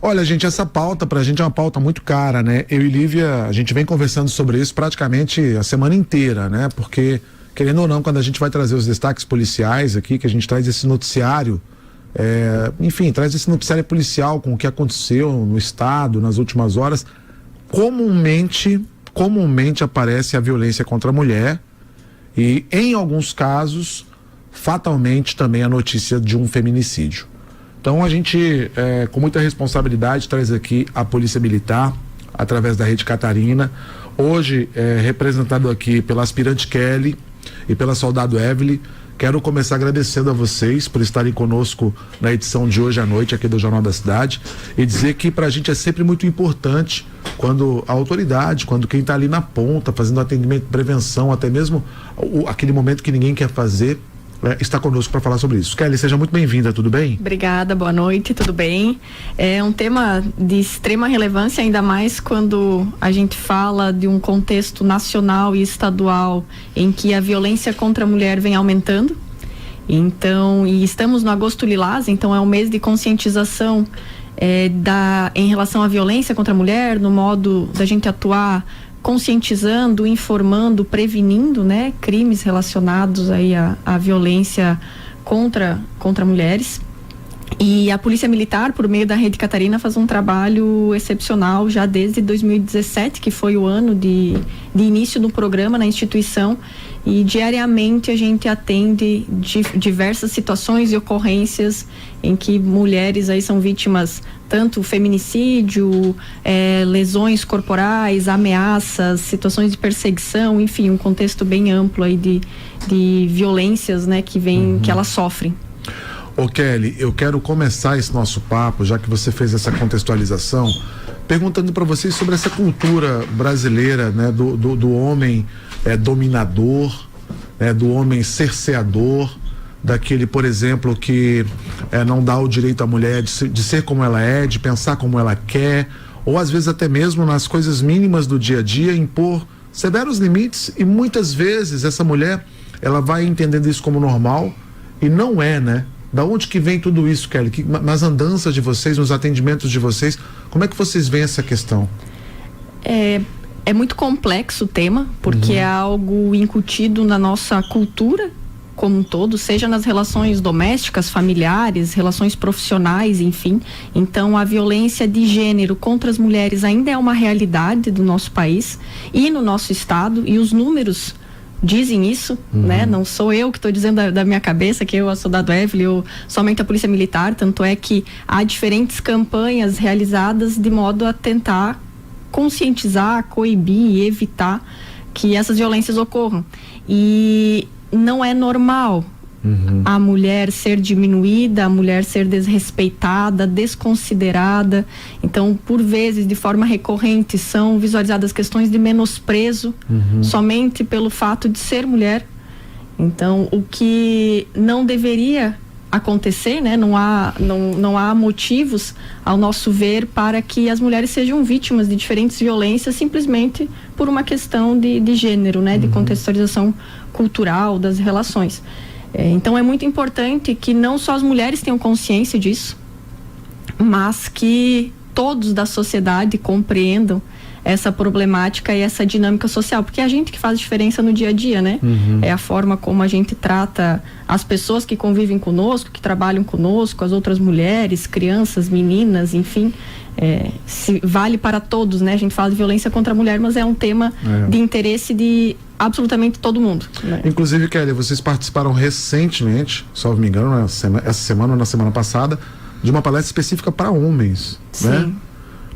Olha, gente, essa pauta pra gente é uma pauta muito cara, né? Eu e Lívia, a gente vem conversando sobre isso praticamente a semana inteira, né? Porque, querendo ou não, quando a gente vai trazer os destaques policiais aqui, que a gente traz esse noticiário, enfim, traz esse noticiário policial com o que aconteceu no estado nas últimas horas, comumente aparece a violência contra a mulher e, em alguns casos, fatalmente também a notícia de um feminicídio. Então a gente, com muita responsabilidade, traz aqui a Polícia Militar, através da Rede Catarina, hoje representado aqui pela aspirante Kelly e pela soldado Evelyn. Quero começar agradecendo a vocês por estarem conosco na edição de hoje à noite aqui do Jornal da Cidade e dizer que pra gente é sempre muito importante quando a autoridade, quando quem está ali na ponta, fazendo atendimento, prevenção, até mesmo aquele momento que ninguém quer fazer, está conosco para falar sobre isso. Kelly, seja muito bem-vinda, tudo bem? Obrigada, boa noite, tudo bem? É um tema de extrema relevância, ainda mais quando a gente fala de um contexto nacional e estadual em que a violência contra a mulher vem aumentando. Então, e estamos no Agosto Lilás, então é um mês de conscientização em relação à violência contra a mulher, no modo da gente atuar conscientizando, informando, prevenindo, né, crimes relacionados aí à violência contra mulheres. E a Polícia Militar, por meio da Rede Catarina, faz um trabalho excepcional já desde 2017, que foi o ano de início do programa na instituição, e diariamente a gente atende diversas situações e ocorrências em que mulheres aí são vítimas tanto feminicídio, lesões corporais, ameaças, situações de perseguição, enfim, um contexto bem amplo aí de violências, né, que elas sofrem. Ô Kelly, eu quero começar esse nosso papo, já que você fez essa contextualização, perguntando para vocês sobre essa cultura brasileira, né, do homem dominador, né, do homem cerceador, daquele, por exemplo, que não dá o direito à mulher de ser como ela é, de pensar como ela quer, ou às vezes até mesmo nas coisas mínimas do dia a dia, impor severos limites, e muitas vezes essa mulher, ela vai entendendo isso como normal, e não é, né? Da onde que vem tudo isso, Kelly? Nas andanças de vocês, nos atendimentos de vocês, como é que vocês veem essa questão? É muito complexo o tema, porque é algo incutido na nossa cultura como um todo, seja nas relações domésticas, familiares, relações profissionais, enfim. Então, a violência de gênero contra as mulheres ainda é uma realidade do nosso país e no nosso estado, e os números dizem isso, né? Não sou eu que estou dizendo da minha cabeça, que eu, a soldado Evelyn, ou somente a Polícia Militar, tanto é que há diferentes campanhas realizadas de modo a tentar conscientizar, coibir e evitar que essas violências ocorram. E não é normal a mulher ser diminuída, a mulher ser desrespeitada, desconsiderada. Então, por vezes, de forma recorrente, são visualizadas questões de menosprezo somente pelo fato de ser mulher. Então, o que não deveria acontecer, né? Não há motivos, ao nosso ver, para que as mulheres sejam vítimas de diferentes violências simplesmente por uma questão de gênero, né? De contextualização cultural das relações. Então é muito importante que não só as mulheres tenham consciência disso, mas que todos da sociedade compreendam essa problemática e essa dinâmica social, porque é a gente que faz diferença no dia a dia, né? É a forma como a gente trata as pessoas que convivem conosco, que trabalham conosco, as outras mulheres, crianças, meninas, enfim, vale para todos, né? A gente fala de violência contra a mulher, mas é um tema de interesse de absolutamente todo mundo, né? Inclusive, Kelly, vocês participaram recentemente, salvo me engano, essa semana ou na semana passada, de uma palestra específica para homens, né?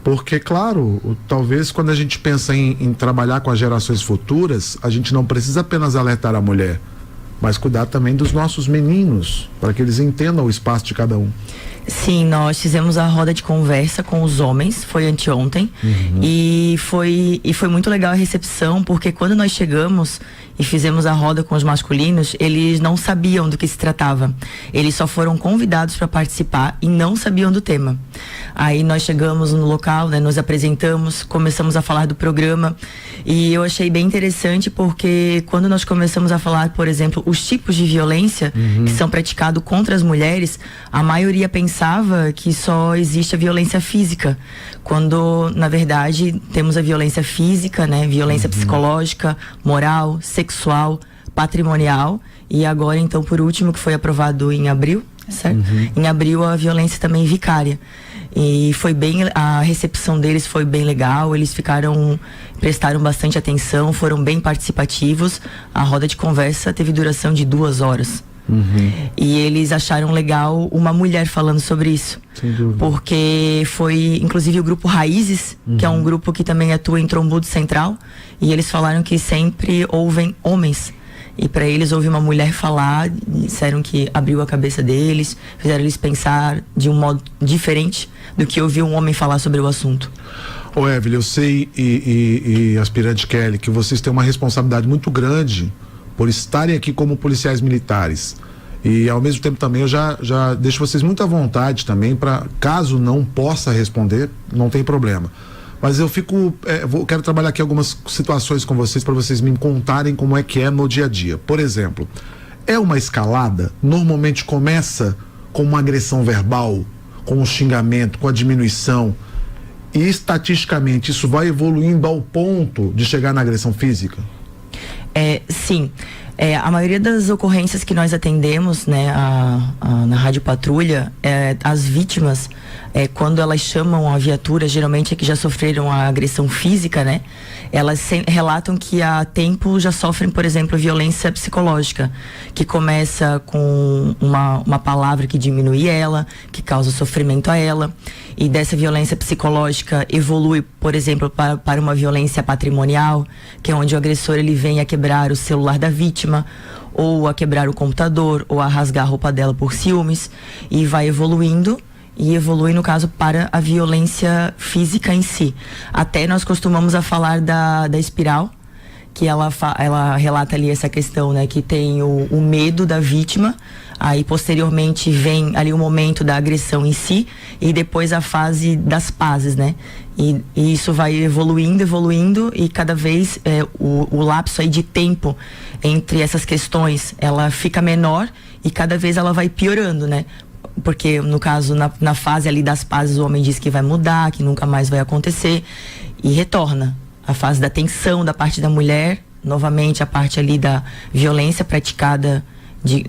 Porque, claro, talvez quando a gente pensa em trabalhar com as gerações futuras, a gente não precisa apenas alertar a mulher, mas cuidar também dos nossos meninos, para que eles entendam o espaço de cada um. Sim, nós fizemos a roda de conversa com os homens, foi anteontem, e foi muito legal a recepção, porque quando nós chegamos e fizemos a roda com os masculinos, eles não sabiam do que se tratava. Eles só foram convidados para participar e não sabiam do tema. Aí nós chegamos no local, né, nos apresentamos, começamos a falar do programa, e eu achei bem interessante porque quando nós começamos a falar, por exemplo, os tipos de violência que são praticados contra as mulheres, a maioria pensava pensava que só existe a violência física, quando na verdade temos a violência física, né? Violência psicológica, moral, sexual, patrimonial, e agora então por último, que foi aprovado em abril, certo? Em abril, a violência também vicária. E foi bem, a recepção deles foi bem legal, eles prestaram bastante atenção, foram bem participativos. A roda de conversa teve duração de 2 horas. E eles acharam legal uma mulher falando sobre isso. Sem dúvida. Porque foi, inclusive, o grupo Raízes, que é um grupo que também atua em Trombudo Central, e eles falaram que sempre ouvem homens. E para eles ouvir uma mulher falar, disseram que abriu a cabeça deles, fizeram eles pensar de um modo diferente do que ouvir um homem falar sobre o assunto. Ô Evelyn, eu sei, e aspirante Kelly, que vocês têm uma responsabilidade muito grande por estarem aqui como policiais militares. E ao mesmo tempo também eu já deixo vocês muito à vontade também para, caso não possa responder, não tem problema. Mas eu quero trabalhar aqui algumas situações com vocês para vocês me contarem como é que é no dia a dia. Por exemplo, é uma escalada, normalmente começa com uma agressão verbal, com um xingamento, com a diminuição, e estatisticamente isso vai evoluindo ao ponto de chegar na agressão física? Sim. A maioria das ocorrências que nós atendemos, né, na Rádio Patrulha, as vítimas, quando elas chamam a viatura, geralmente é que já sofreram a agressão física, né? Elas relatam que há tempo já sofrem, por exemplo, violência psicológica, que começa com uma palavra que diminui ela, que causa sofrimento a ela, e dessa violência psicológica evolui, por exemplo, para uma violência patrimonial, que é onde o agressor ele vem a quebrar o celular da vítima, ou a quebrar o computador, ou a rasgar a roupa dela por ciúmes, e vai evoluindo. E evolui, no caso, para a violência física em si. Até nós costumamos a falar da espiral, que ela relata ali essa questão, né? Que tem o medo da vítima, aí posteriormente vem ali o momento da agressão em si, e depois a fase das pazes, né? E isso vai evoluindo, e cada vez o lapso aí de tempo entre essas questões, ela fica menor, e cada vez ela vai piorando, né? Porque, no caso, na fase ali das pazes, o homem diz que vai mudar, que nunca mais vai acontecer, e retorna. A fase da tensão da parte da mulher, novamente a parte ali da violência praticada de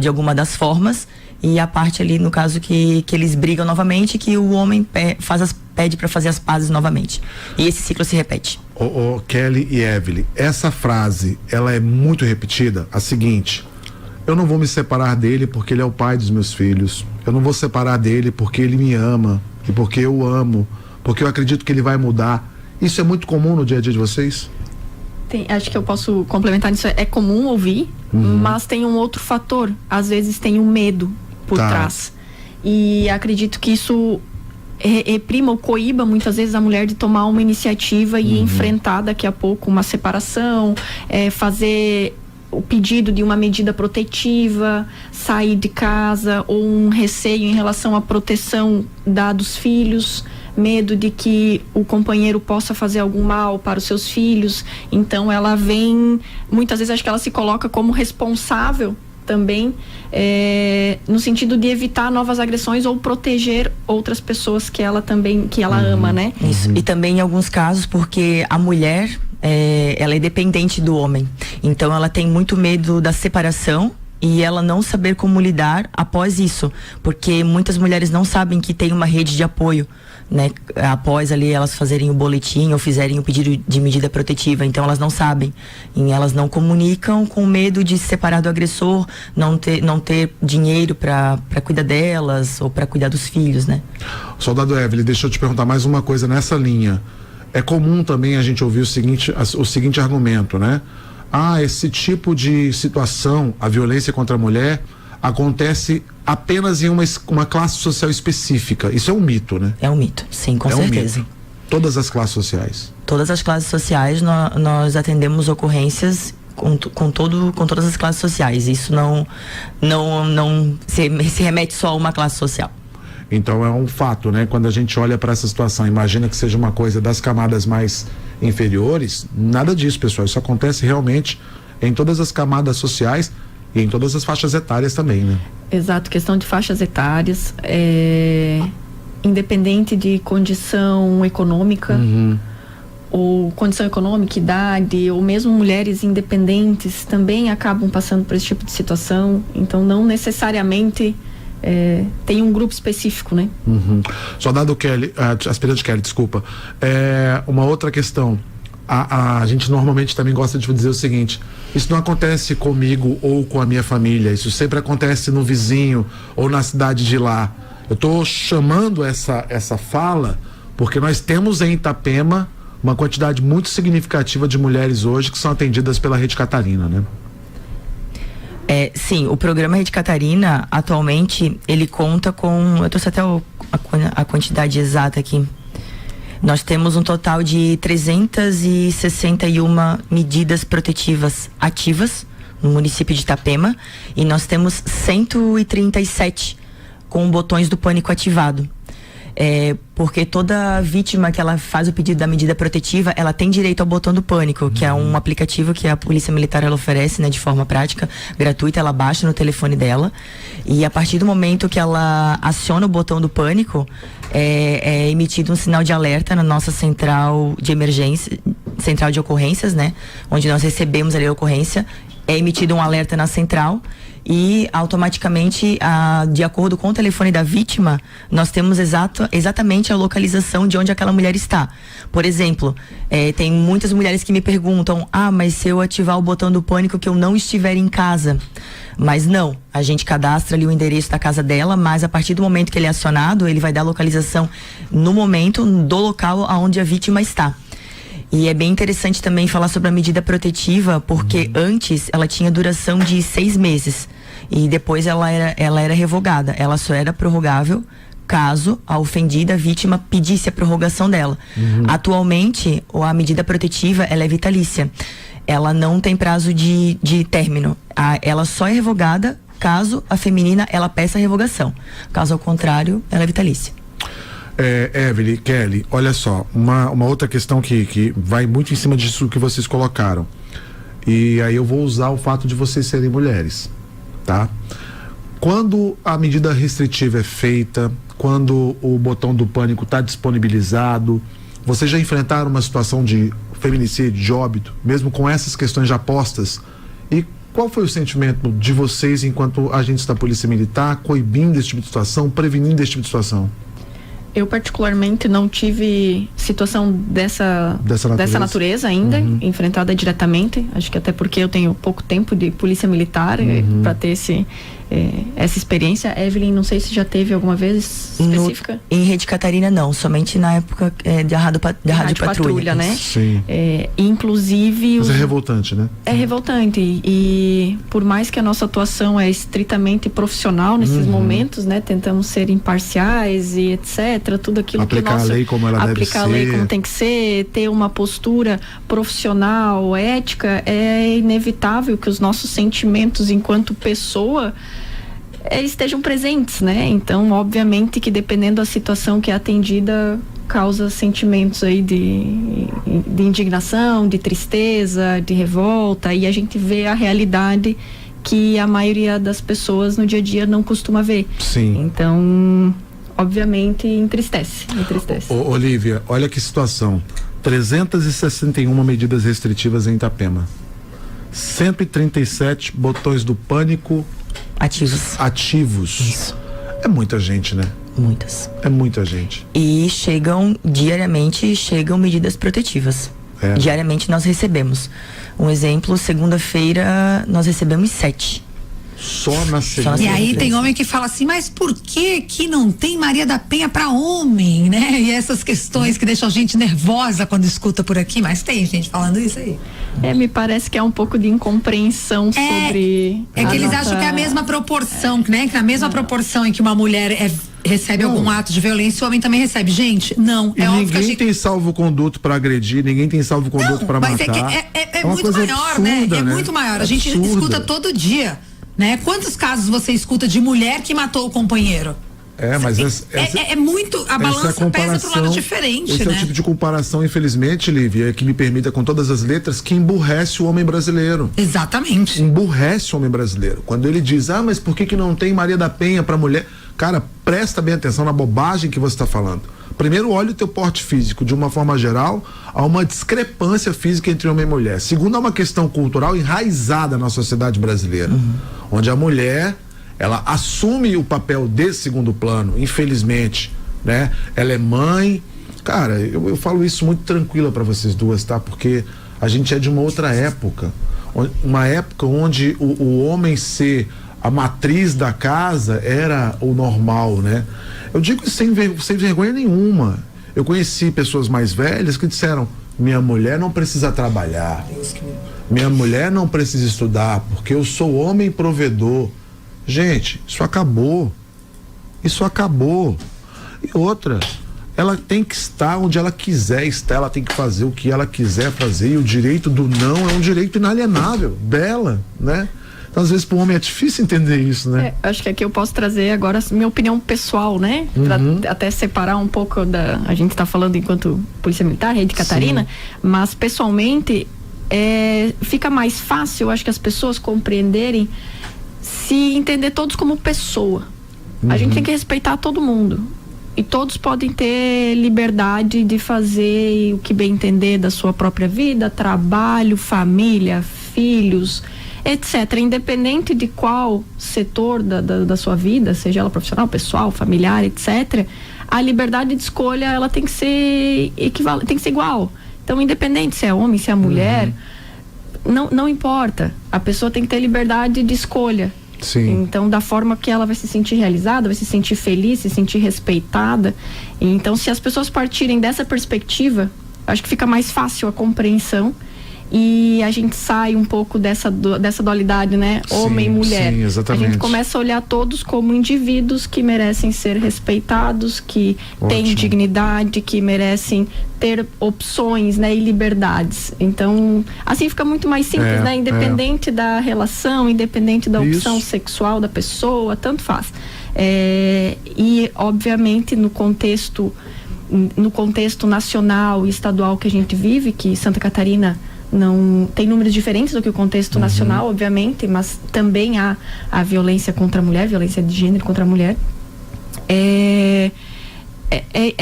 alguma das formas, e a parte ali, no caso, que eles brigam novamente, que o homem pede para fazer as pazes novamente. E esse ciclo se repete. Kelly e Evelyn, essa frase, ela é muito repetida, a seguinte: eu não vou me separar dele porque ele é o pai dos meus filhos. Eu não vou separar dele porque ele me ama e porque eu amo, porque eu acredito que ele vai mudar. Isso é muito comum no dia a dia de vocês? Acho que eu posso complementar nisso. É comum ouvir, mas tem um outro fator. Às vezes tem um medo por trás. E acredito que isso reprima ou coíba muitas vezes a mulher de tomar uma iniciativa e enfrentar daqui a pouco uma separação, fazer o pedido de uma medida protetiva, sair de casa, ou um receio em relação à proteção dos filhos, medo de que o companheiro possa fazer algum mal para os seus filhos. Então ela vem, muitas vezes acho que ela se coloca como responsável também, no sentido de evitar novas agressões ou proteger outras pessoas que ela ama, né? Isso. E também em alguns casos porque a mulher ela é dependente do homem, então ela tem muito medo da separação e ela não saber como lidar após isso, porque muitas mulheres não sabem que tem uma rede de apoio, né? Após ali elas fazerem o boletim ou fizerem o pedido de medida protetiva, então elas não sabem e elas não comunicam com medo de se separar do agressor, não ter dinheiro para cuidar delas ou para cuidar dos filhos, né? Soldado Evelyn, deixa eu te perguntar mais uma coisa nessa linha. É comum também a gente ouvir o seguinte argumento, né? Esse tipo de situação, a violência contra a mulher, acontece apenas em uma classe social específica. Isso é um mito, né? É um mito, sim, com certeza. Um mito. Todas as classes sociais? Todas as classes sociais, nós atendemos ocorrências com todas as classes sociais. Isso não se remete só a uma classe social. Então é um fato, né? Quando a gente olha para essa situação, imagina que seja uma coisa das camadas mais inferiores, nada disso, pessoal. Isso acontece realmente em todas as camadas sociais E em todas as faixas etárias também, né? Exato, questão de faixas etárias, independente de condição econômica, ou condição econômica, idade, ou mesmo mulheres independentes também acabam passando por esse tipo de situação. Então, não necessariamente tem um grupo específico, né? Soldado Kelly, aspirante Kelly, desculpa. Uma outra questão. A gente normalmente também gosta de dizer o seguinte: isso não acontece comigo ou com a minha família, isso sempre acontece no vizinho ou na cidade de lá. Eu estou chamando essa fala porque nós temos em Itapema uma quantidade muito significativa de mulheres hoje que são atendidas pela Rede Catarina, né? Sim, o programa Rede Catarina, atualmente, ele conta com, eu trouxe até a quantidade exata aqui. Nós temos um total de 361 medidas protetivas ativas no município de Itapema, e nós temos 137 com botões do pânico ativado. Porque toda vítima que ela faz o pedido da medida protetiva, ela tem direito ao botão do pânico, que é um aplicativo que a Polícia Militar ela oferece, né, de forma prática, gratuita. Ela baixa no telefone dela, e a partir do momento que ela aciona o botão do pânico, é emitido um sinal de alerta na nossa central de emergência, central de ocorrências, né, onde nós recebemos ali a ocorrência. É emitido um alerta na central e automaticamente, de acordo com o telefone da vítima, nós temos exatamente a localização de onde aquela mulher está. Por exemplo, tem muitas mulheres que me perguntam: mas se eu ativar o botão do pânico que eu não estiver em casa? Mas não, a gente cadastra ali o endereço da casa dela, mas a partir do momento que ele é acionado, ele vai dar a localização no momento do local onde a vítima está. E é bem interessante também falar sobre a medida protetiva, porque antes ela tinha duração de 6 meses e depois ela era revogada. Ela só era prorrogável caso a ofendida, a vítima, pedisse a prorrogação dela. Atualmente, a medida protetiva, ela é vitalícia. Ela não tem prazo de término. Ela só é revogada caso a feminina ela peça a revogação. Caso ao contrário, ela é vitalícia. Evelyn, Kelly, olha só, uma outra questão que vai muito em cima disso que vocês colocaram, e aí eu vou usar o fato de vocês serem mulheres, tá? Quando a medida restritiva é feita, quando o botão do pânico está disponibilizado, vocês já enfrentaram uma situação de feminicídio, de óbito, mesmo com essas questões já postas? E qual foi o sentimento de vocês enquanto agentes da Polícia Militar, coibindo esse tipo de situação, prevenindo esse tipo de situação? Eu particularmente não tive situação dessa natureza ainda, enfrentada diretamente. Acho que até porque eu tenho pouco tempo de polícia militar para ter essa experiência. Evelyn, não sei se já teve alguma vez específica? Em Rede Catarina não, somente na época da Rádio Patrulha, né? Sim. Inclusive... Mas é revoltante, né? É revoltante, e por mais que a nossa atuação é estritamente profissional nesses momentos, né? Tentamos ser imparciais e etc, tudo aquilo aplicar que a lei como ela deve ser, aplicar a lei como tem que ser, ter uma postura profissional, ética. É inevitável que os nossos sentimentos enquanto pessoa estejam presentes, né? Então, obviamente que dependendo da situação que é atendida, causa sentimentos aí de indignação, de tristeza, de revolta, e a gente vê a realidade que a maioria das pessoas no dia a dia não costuma ver. Sim. Então, obviamente, entristece. Olívia, olha que situação: 361 medidas restritivas em Itapema, 137 botões do pânico ativos. Isso. É muita gente, né? Muitas. É muita gente. E diariamente chegam medidas protetivas. Diariamente nós recebemos. Um exemplo, segunda-feira nós recebemos 7. Só na segunda. E aí tem homem que fala assim: mas por que não tem Maria da Penha para homem, né? E essas questões que deixam a gente nervosa quando escuta por aqui, mas tem gente falando isso aí. Me parece que é um pouco de incompreensão sobre... É que eles acham que é a mesma proporção, né? Que na mesma proporção em que uma mulher recebe algum ato de violência, o homem também recebe. Gente, não. E ninguém tem salvo-conduto para agredir, ninguém tem salvo-conduto para matar. Mas é muito maior, absurda, né? É muito maior. A gente escuta todo dia, né? Quantos casos você escuta de mulher que matou o companheiro? Mas é muito, a balança pesa para um lado diferente, esse né? é o tipo de comparação, infelizmente, Lívia, que me permita com todas as letras, que emburrece o homem brasileiro. Exatamente. Emburrece o homem brasileiro. Quando ele diz, mas por que não tem Maria da Penha para mulher? Cara, presta bem atenção na bobagem que você está falando. Primeiro, olha o teu porte físico. De uma forma geral, há uma discrepância física entre homem e mulher. Segundo, há uma questão cultural enraizada na sociedade brasileira, onde a mulher, ela assume o papel de segundo plano, infelizmente, né? Ela é mãe. Cara, eu falo isso muito tranquila para vocês duas, tá? Porque a gente é de uma outra época. Uma época onde o homem ser a matriz da casa era o normal, né? Eu digo sem vergonha nenhuma. Eu conheci pessoas mais velhas que disseram: minha mulher não precisa trabalhar, minha mulher não precisa estudar, porque eu sou homem provedor. Gente, isso acabou. Isso acabou. E outra, ela tem que estar onde ela quiser estar, ela tem que fazer o que ela quiser fazer, e o direito do não é um direito inalienável dela, né? Então, às vezes, para o homem é difícil entender isso, né? Acho que aqui eu posso trazer agora minha opinião pessoal, né? Pra até separar um pouco a gente está falando enquanto Polícia Militar, Rei de Catarina, mas pessoalmente fica mais fácil, eu acho, que as pessoas compreenderem, se entender todos como pessoa. A gente tem que respeitar todo mundo. E todos podem ter liberdade de fazer o que bem entender da sua própria vida, trabalho, família, filhos, etc. Independente de qual setor da sua vida, seja ela profissional, pessoal, familiar, etc., a liberdade de escolha, ela tem que ser tem que ser igual. Então, independente se é homem, se é mulher, não importa. A pessoa tem que ter liberdade de escolha. Sim. Então, da forma que ela vai se sentir realizada, vai se sentir feliz, se sentir respeitada. Então, se as pessoas partirem dessa perspectiva, acho que fica mais fácil a compreensão e a gente sai um pouco dessa dualidade, né? Homem e mulher. Sim, exatamente. A gente começa a olhar todos como indivíduos que merecem ser respeitados, que têm dignidade, que merecem ter opções, né? E liberdades. Então, assim fica muito mais simples, né? Independente da relação, independente da opção sexual da pessoa, tanto faz. E, obviamente, no contexto nacional e estadual que a gente vive, que Santa Catarina não tem números diferentes do que o contexto nacional, obviamente, mas também há a violência contra a mulher, violência de gênero contra a mulher. É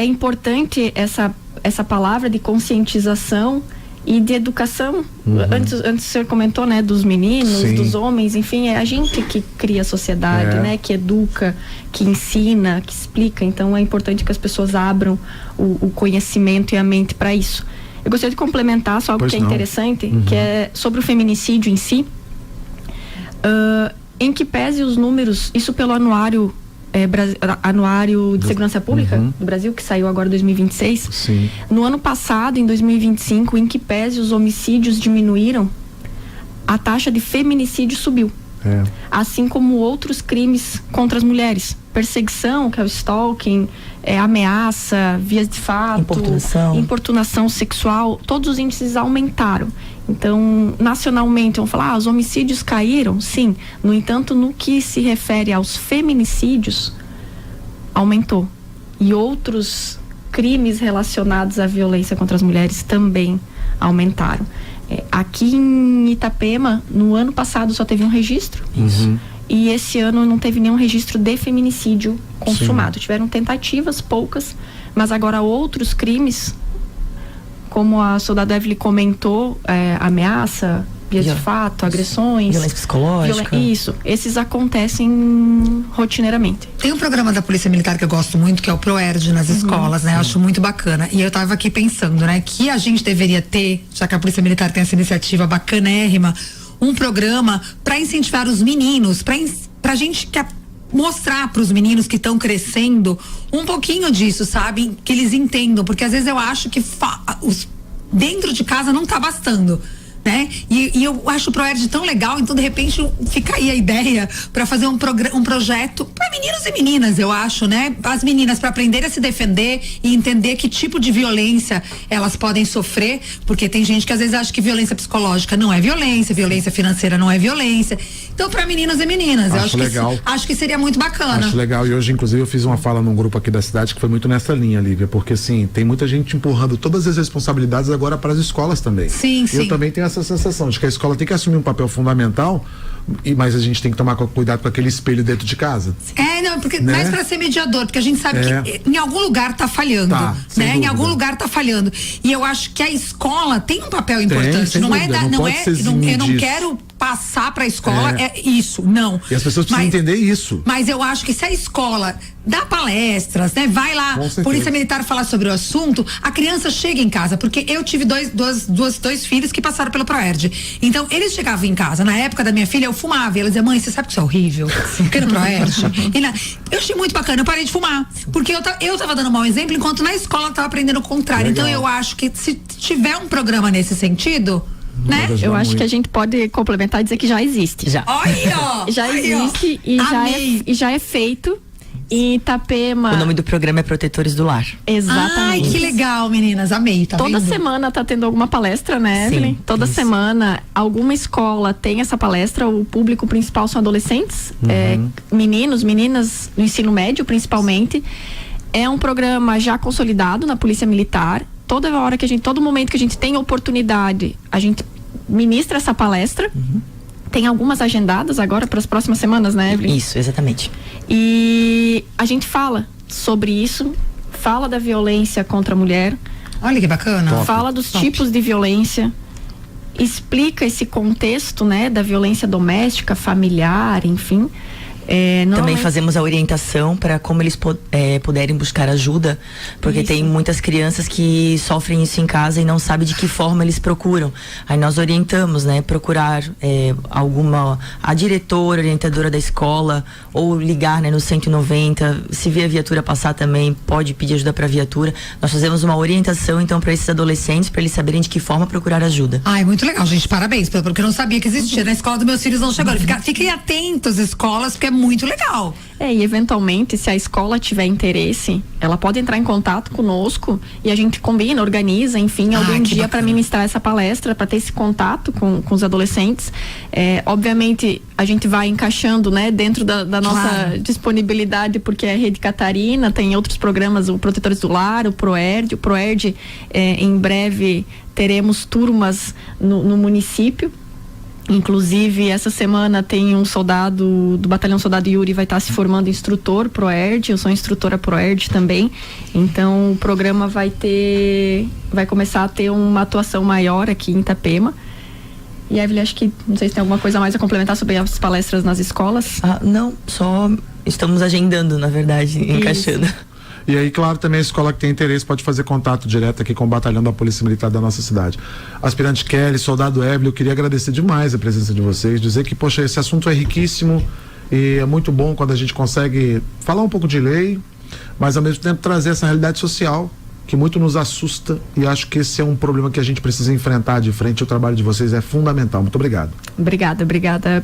importante essa palavra de conscientização e de educação. Antes o senhor comentou, né, dos meninos, dos homens, enfim, é a gente que cria a sociedade, né, que educa, que ensina, que explica. Então é importante que as pessoas abram o conhecimento e a mente para isso. Eu gostaria de complementar só algo que é interessante, que é sobre o feminicídio em si. Em que pese os números, isso pelo anuário de Segurança Pública do Brasil, que saiu agora em 2026. Sim. No ano passado, em 2025, em que pese os homicídios diminuíram, a taxa de feminicídio subiu. Assim como outros crimes contra as mulheres. Perseguição, que é o stalking, ameaça, vias de fato, importunação sexual, todos os índices aumentaram. Então, nacionalmente, vamos falar, os homicídios caíram? Sim. No entanto, no que se refere aos feminicídios, aumentou. E outros crimes relacionados à violência contra as mulheres também aumentaram. Aqui em Itapema, no ano passado só teve um registro. E esse ano não teve nenhum registro de feminicídio consumado. Tiveram tentativas, poucas, mas agora outros crimes, como a soldado Evelyn comentou, ameaça, vias de fato, agressões, violência psicológica. Isso, esses acontecem rotineiramente. Tem um programa da Polícia Militar que eu gosto muito, que é o ProERD nas escolas, né? Eu acho muito bacana. E eu tava aqui pensando, né, que a gente deveria ter, já que a Polícia Militar tem essa iniciativa bacanérrima, um programa para incentivar os meninos, pra gente mostrar para os meninos que estão crescendo um pouquinho disso, sabe? Que eles entendam, porque às vezes eu acho que dentro de casa não tá bastando. né? E eu acho o ProERD tão legal, então de repente fica aí a ideia para fazer um projeto para meninos e meninas, eu acho, né? As meninas para aprenderem a se defender e entender que tipo de violência elas podem sofrer, porque tem gente que às vezes acha que violência psicológica não é violência, violência financeira não é violência. Então para meninos e meninas, eu acho legal. Acho que seria muito bacana. Acho legal, e hoje inclusive eu fiz uma fala num grupo aqui da cidade que foi muito nessa linha, Lívia, porque assim, tem muita gente empurrando todas as responsabilidades agora para as escolas também. Sim, sim. Eu também tenho essa sensação de que a escola tem que assumir um papel fundamental, mas a gente tem que tomar cuidado com aquele espelho dentro de casa. Não, porque né? mais para ser mediador, porque a gente sabe que em algum lugar tá falhando, né? Em algum lugar tá falhando. E eu acho que a escola tem um papel importante. Eu não quero passar para a escola isso, não. E as pessoas precisam entender isso. Mas eu acho que se a escola dá palestras, né? Vai lá, Polícia Militar falar sobre o assunto, a criança chega em casa, porque eu tive dois filhos que passaram pelo ProERD. Então, eles chegavam em casa, na época da minha filha, eu fumava, e ela dizia, mãe, você sabe que isso é horrível? Porque no ProERD, eu achei muito bacana, eu parei de fumar, porque eu tava dando um mau exemplo, enquanto na escola eu tava aprendendo o contrário. Legal. Então, eu acho que se tiver um programa nesse sentido, né? Eu acho que a gente pode complementar e dizer que já existe. Já. Olha! Já existe e já é feito. Em Itapema. O nome do programa é Protetores do Lar. Exatamente. Ai, que legal, meninas. Amei, tá Toda vendo? semana tá tendo alguma palestra, né, Evelyn? Toda semana alguma escola tem essa palestra. O público principal são adolescentes, meninos, meninas no ensino médio, principalmente. É um programa já consolidado na Polícia Militar. Todo momento que a gente tem oportunidade, a gente ministra essa palestra. Tem algumas agendadas agora para as próximas semanas, né, Evelyn? Isso, exatamente. E a gente fala sobre isso, fala da violência contra a mulher. Olha que bacana. Fala dos tipos de violência, explica esse contexto, né, da violência doméstica, familiar, enfim. Também fazemos a orientação para como eles puderem buscar ajuda, porque tem muitas crianças que sofrem isso em casa e não sabem de que forma eles procuram. Aí nós orientamos, né, procurar a diretora, orientadora da escola, ou ligar, né, no 190. Se vê a viatura passar também, pode pedir ajuda para a viatura. Nós fazemos uma orientação então para esses adolescentes, para eles saberem de que forma procurar ajuda. Ai, muito legal, gente, parabéns, porque eu não sabia que existia. Na escola dos meus filhos não chegou. Fiquem atentos, escolas, porque é muito legal. E eventualmente, se a escola tiver interesse, ela pode entrar em contato conosco e a gente combina, organiza, enfim, algum dia para ministrar essa palestra, para ter esse contato com os adolescentes. Obviamente, a gente vai encaixando, né, dentro da nossa disponibilidade, porque é Rede Catarina, tem outros programas, o Protetores do Lar, o ProERD. O ProERD, em breve, teremos turmas no município. Inclusive, essa semana tem um soldado do Batalhão Soldado Yuri, vai estar se formando instrutor ProERD, eu sou instrutora ProERD também, então o programa vai começar a ter uma atuação maior aqui em Itapema. E Evelyn, acho que, não sei se tem alguma coisa mais a complementar sobre as palestras nas escolas. Não, só estamos agendando, na verdade, encaixando. E aí, claro, também a escola que tem interesse pode fazer contato direto aqui com o batalhão da Polícia Militar da nossa cidade. Aspirante Kelly, soldado Evelyn, eu queria agradecer demais a presença de vocês, dizer que, poxa, esse assunto é riquíssimo e é muito bom quando a gente consegue falar um pouco de lei, mas ao mesmo tempo trazer essa realidade social que muito nos assusta, e acho que esse é um problema que a gente precisa enfrentar de frente. O trabalho de vocês é fundamental. Muito obrigado. Obrigada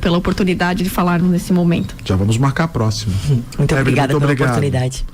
pela oportunidade de falarmos nesse momento. Já vamos marcar a próxima. Muito obrigada pela oportunidade.